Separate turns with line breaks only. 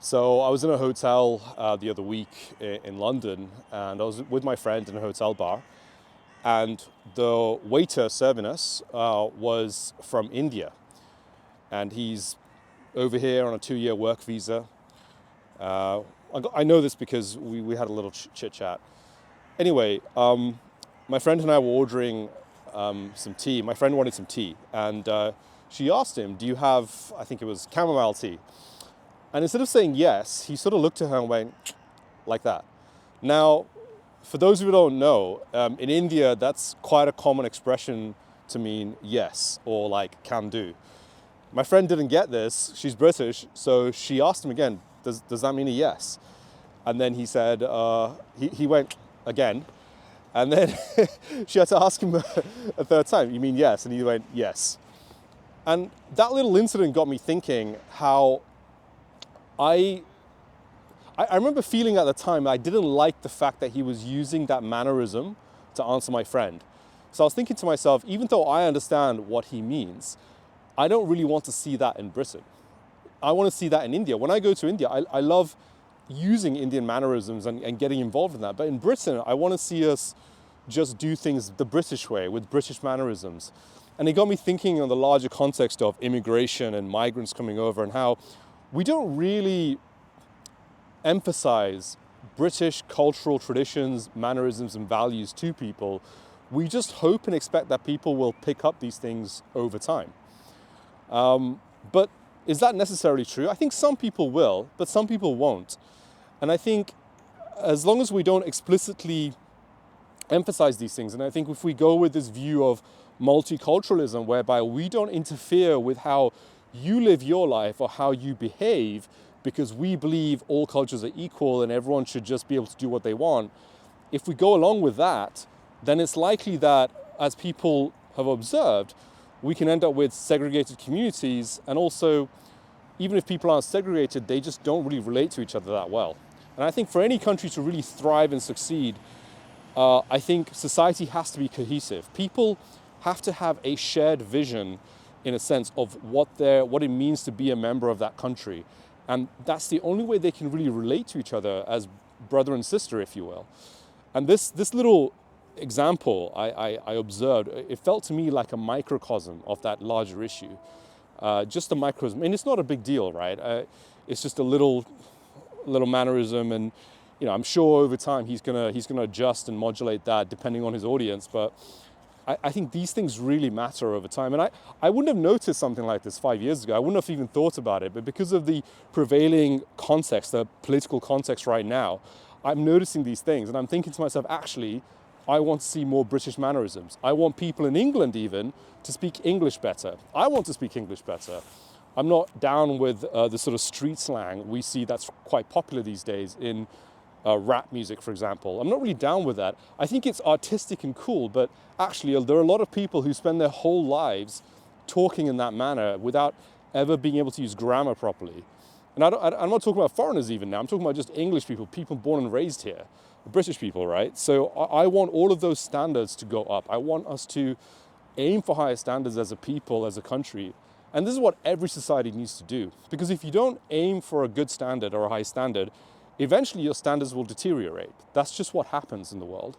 So I was in a hotel the other week in London, and I was with my friend in a hotel bar, and the waiter serving us was from India, and he's over here on a 2-year work visa. I know this because we had a little chit chat. Anyway, my friend and I were ordering some tea. My friend wanted some tea, and she asked him, "Do you have?" I think it was chamomile tea. And instead of saying yes, he sort of looked at her and went like that. Now, for those who don't know, in India, that's quite a common expression to mean yes or like can do. My friend didn't get this. She's British, so she asked him again, does that mean a yes? And then he said, he went again. And then she had to ask him a third time, "You mean yes?" And he went, "Yes." And that little incident got me thinking how I remember feeling at the time I didn't like the fact that he was using that mannerism to answer my friend. So I was thinking to myself, even though I understand what he means, I don't really want to see that in Britain. I want to see that in India. When I go to India, I love using Indian mannerisms and getting involved in that. But in Britain, I want to see us just do things the British way with British mannerisms. And it got me thinking on the larger context of immigration and migrants coming over and how we don't really emphasize British cultural traditions, mannerisms, and values to people. We just hope and expect that people will pick up these things over time. But is that necessarily true? I think some people will, but some people won't. And I think as long as we don't explicitly emphasize these things, and I think if we go with this view of multiculturalism, whereby we don't interfere with how you live your life or how you behave, because we believe all cultures are equal and everyone should just be able to do what they want. If we go along with that, then it's likely that, as people have observed, we can end up with segregated communities, and also, even if people aren't segregated, they just don't really relate to each other that well. And I think for any country to really thrive and succeed, I think society has to be cohesive. People have to have a shared vision, in a sense, of what it means to be a member of that country. And that's the only way they can really relate to each other as brother and sister, if you will. And this little example I observed, it felt to me like a microcosm of that larger issue. Just a microcosm. And it's not a big deal, right? It's just a little mannerism, and I'm sure over time he's gonna adjust and modulate that depending on his audience. But I think these things really matter over time. And I wouldn't have noticed something like this 5 years ago. I wouldn't have even thought about it. But because of the prevailing context, the political context right now, I'm noticing these things. And I'm thinking to myself, actually, I want to see more British mannerisms. I want people in England even to speak English better. I want to speak English better. I'm not down with the sort of street slang we see that's quite popular these days in rap music, for example. I'm not really down with that. I think it's artistic and cool, but actually there are a lot of people who spend their whole lives talking in that manner without ever being able to use grammar properly. And I'm not talking about foreigners even now. I'm talking about just English people born and raised here, British people, right? So I want all of those standards to go up. I want us to aim for higher standards as a people, as a country. And this is what every society needs to do. Because if you don't aim for a good standard or a high standard, eventually your standards will deteriorate. That's just what happens in the world.